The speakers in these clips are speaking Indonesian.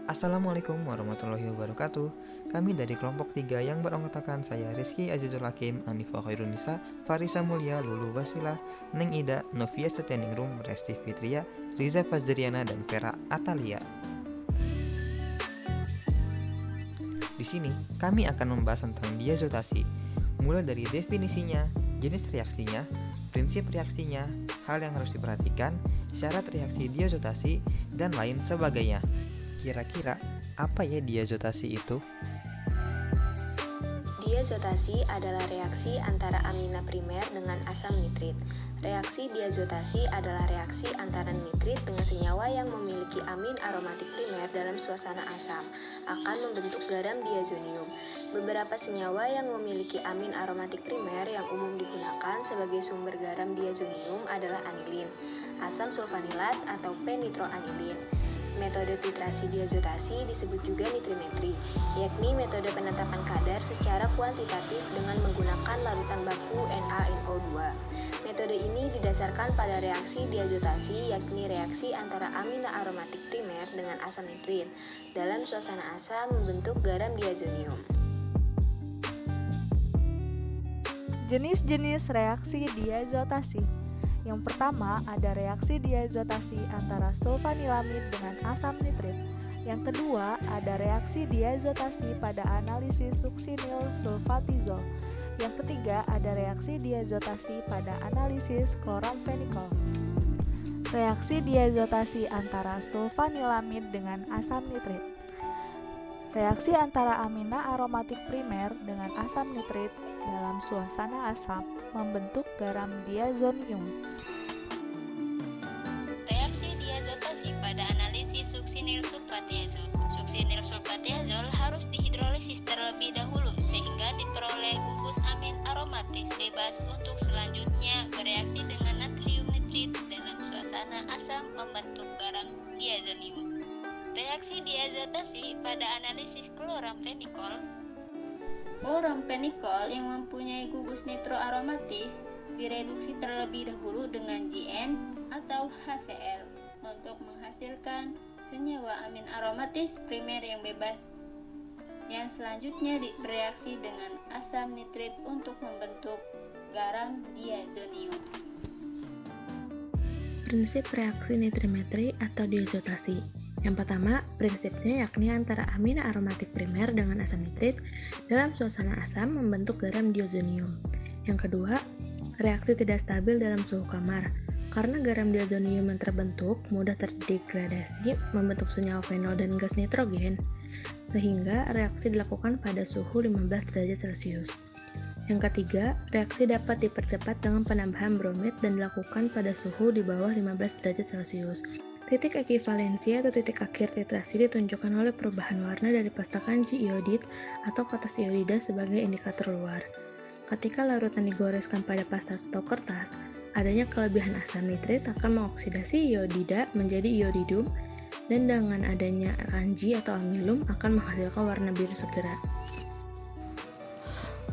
Assalamualaikum warahmatullahi wabarakatuh. Kami dari kelompok 3 yang beranggotakan saya Rizky Azizul Hakim, Anifah Khairunisa, Farisa Mulia, Lulu Wasilah, Neng Ida, Novia Setendingrum, Resti Fitria, Riza Fazriana, dan Vera Atalia. Di sini kami akan membahas tentang diazotasi, mulai dari definisinya, jenis reaksinya, prinsip reaksinya, hal yang harus diperhatikan, syarat reaksi diazotasi, dan lain sebagainya. Kira-kira apa ya diazotasi itu? Diazotasi adalah reaksi antara amina primer dengan asam nitrit. Reaksi diazotasi adalah reaksi antara nitrit dengan senyawa yang memiliki amin aromatik primer dalam suasana asam akan membentuk garam diazonium. Beberapa senyawa yang memiliki amin aromatik primer yang umum digunakan sebagai sumber garam diazonium adalah anilin, asam sulfanilat atau p-nitroanilin. Metode titrasi diazotasi disebut juga nitrimetri, yakni metode penetapan kadar secara kuantitatif dengan menggunakan larutan baku NaNO2. Metode ini didasarkan pada reaksi diazotasi, yakni reaksi antara amina aromatik primer dengan asam nitrit. Dalam suasana asam membentuk garam diazonium. Jenis-jenis reaksi diazotasi. Yang pertama ada reaksi diazotasi antara sulfanilamid dengan asam nitrit. Yang kedua ada reaksi diazotasi pada analisis suksinil sulfatizol. Yang ketiga ada reaksi diazotasi pada analisis kloramfenikol. Reaksi diazotasi antara sulfanilamid dengan asam nitrit. Reaksi antara amina aromatik primer dengan asam nitrit dalam suasana asam membentuk garam diazonium. Reaksi diazotasi pada analisis suksinil sulfatiazol. Suksinil sulfatiazol harus dihidrolisis terlebih dahulu sehingga diperoleh gugus amin aromatis bebas untuk selanjutnya bereaksi dengan natrium nitrit dalam suasana asam membentuk garam diazonium. Reaksi diazotasi pada analisis kloramfenikol. Kloramfenikol yang mempunyai gugus nitroaromatis direduksi terlebih dahulu dengan GN atau HCl untuk menghasilkan senyawa amin aromatis primer yang bebas yang selanjutnya bereaksi dengan asam nitrit untuk membentuk garam diazonium. Prinsip reaksi nitrimetri atau diazotasi. Yang pertama, prinsipnya yakni antara amina aromatik primer dengan asam nitrit dalam suasana asam membentuk garam diazonium. Yang kedua, reaksi tidak stabil dalam suhu kamar. Karena garam diazonium yang terbentuk mudah terdegradasi membentuk senyawa fenol dan gas nitrogen, sehingga reaksi dilakukan pada suhu 15 derajat Celcius. Yang ketiga, reaksi dapat dipercepat dengan penambahan bromid dan dilakukan pada suhu di bawah 15 derajat Celcius. Titik ekivalensi atau titik akhir titrasi ditunjukkan oleh perubahan warna dari pasta kanji iodid atau kertas iodida sebagai indikator luar. Ketika larutan digoreskan pada pasta atau kertas, adanya kelebihan asam nitrit akan mengoksidasi iodida menjadi iodidum, dan dengan adanya kanji atau amilum akan menghasilkan warna biru segera.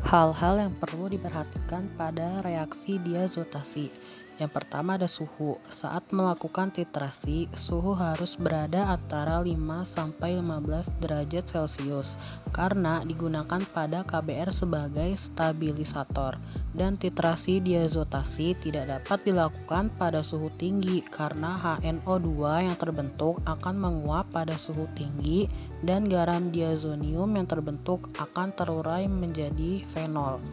Hal-hal yang perlu diperhatikan pada reaksi diazotasi. Yang pertama ada suhu. Saat melakukan titrasi, suhu harus berada antara 5-15 derajat Celcius karena digunakan pada KBR sebagai stabilisator, dan titrasi diazotasi tidak dapat dilakukan pada suhu tinggi karena HNO2 yang terbentuk akan menguap pada suhu tinggi dan garam diazonium yang terbentuk akan terurai menjadi fenol.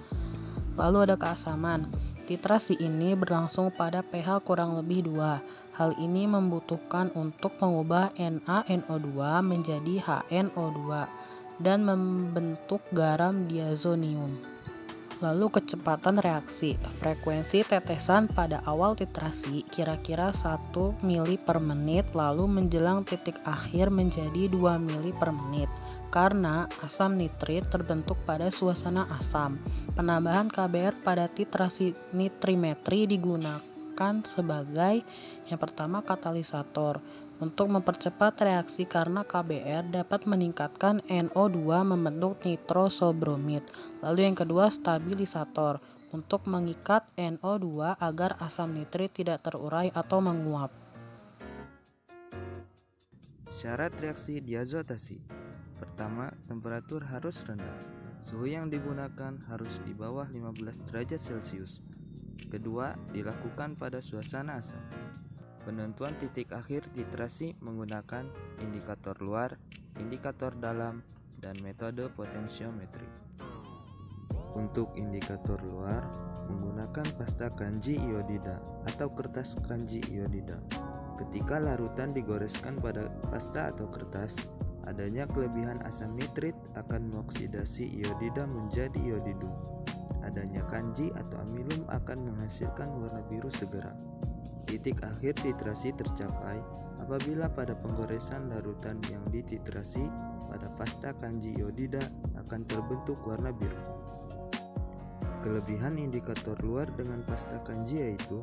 Lalu ada keasaman. Titrasi ini berlangsung pada pH kurang lebih 2. Hal ini membutuhkan untuk mengubah NaNO2 menjadi HNO2 dan membentuk garam diazonium. Lalu kecepatan reaksi. Frekuensi tetesan pada awal titrasi kira-kira 1 mili per menit, lalu menjelang titik akhir menjadi 2 mili per menit. Karena asam nitrit terbentuk pada suasana asam, penambahan KBR pada titrasi nitrimetri digunakan sebagai yang pertama katalisator untuk mempercepat reaksi karena KBR dapat meningkatkan NO2 membentuk nitrosobromid. Lalu yang kedua stabilisator untuk mengikat NO2 agar asam nitrit tidak terurai atau menguap. Syarat reaksi diazotasi. Pertama, temperatur harus rendah. Suhu yang digunakan harus di bawah 15 derajat Celcius. Kedua, dilakukan pada suasana asam. Penentuan titik akhir titrasi menggunakan indikator luar, indikator dalam, dan metode potensiometri. Untuk indikator luar, menggunakan pasta kanji iodida atau kertas kanji iodida. Ketika larutan digoreskan pada pasta atau kertas, adanya kelebihan asam nitrit akan mengoksidasi iodida menjadi iodidum. Adanya kanji atau amilum akan menghasilkan warna biru segera. Titik akhir titrasi tercapai apabila pada penggoresan larutan yang dititrasi pada pasta kanji iodida akan terbentuk warna biru. Kelebihan indikator luar dengan pasta kanji yaitu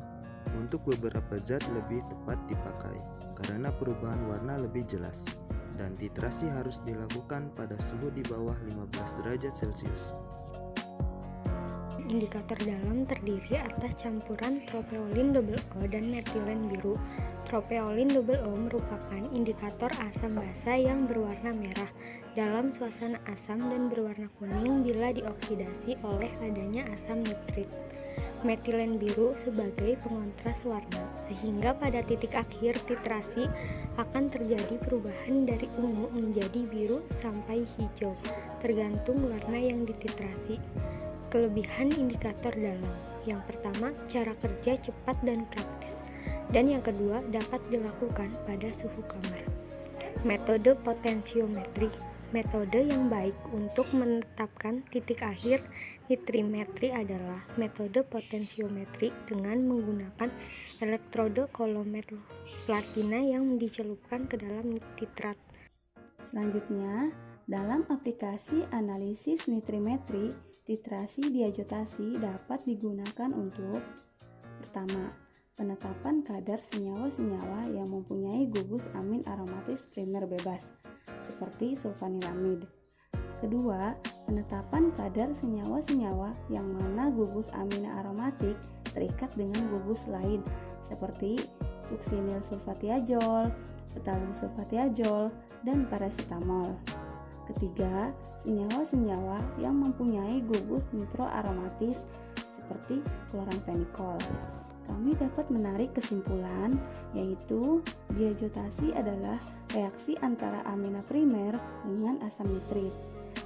untuk beberapa zat lebih tepat dipakai karena perubahan warna lebih jelas, dan titrasi harus dilakukan pada suhu di bawah 15 derajat Celcius. Indikator dalam terdiri atas campuran tropeolin O dan metilen biru. Tropeolin O merupakan indikator asam basa yang berwarna merah dalam suasana asam dan berwarna kuning bila dioksidasi oleh adanya asam nitrit. Metilen biru sebagai pengontras warna, sehingga pada titik akhir titrasi akan terjadi perubahan dari ungu menjadi biru sampai hijau, tergantung warna yang dititrasi. Kelebihan indikator dalam. Yang pertama, cara kerja cepat dan praktis. Dan yang kedua, dapat dilakukan pada suhu kamar. Metode potensiometri. Metode yang baik untuk menetapkan titik akhir nitrimetri adalah metode potensiometri dengan menggunakan elektroda kolomet platina yang dicelupkan ke dalam nitrat. Selanjutnya, dalam aplikasi analisis nitrimetri, titrasi diazotasi dapat digunakan untuk: pertama, penetapan kadar senyawa-senyawa yang mempunyai gugus amin aromatis primer bebas, seperti sulfanilamid. Kedua, penetapan kadar senyawa-senyawa yang mana gugus amina aromatik terikat dengan gugus lain, seperti suksinil sulfatiazol, fetalim sulfatiazol, dan paracetamol. Ketiga, senyawa-senyawa yang mempunyai gugus nitroaromatis seperti kloramfenikol. Kami dapat menarik kesimpulan, yaitu diazotasi adalah reaksi antara amina primer dengan asam nitrit.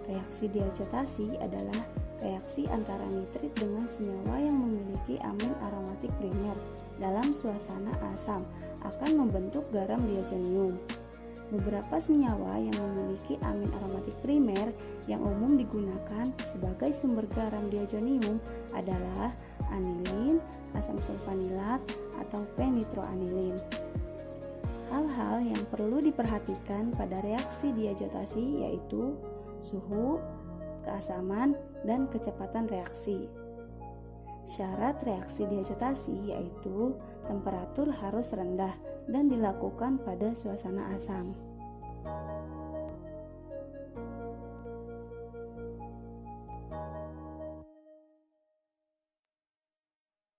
Reaksi diazotasi adalah reaksi antara nitrit dengan senyawa yang memiliki amin aromatik primer dalam suasana asam akan membentuk garam diazonium. Beberapa senyawa yang memiliki amin aromatik primer yang umum digunakan sebagai sumber garam diazonium adalah anilin, asam sulfanilat, atau p-nitroanilin. Hal-hal yang perlu diperhatikan pada reaksi diazotasi yaitu suhu, keasaman, dan kecepatan reaksi. Syarat reaksi diazotasi yaitu temperatur harus rendah dan dilakukan pada suasana asam.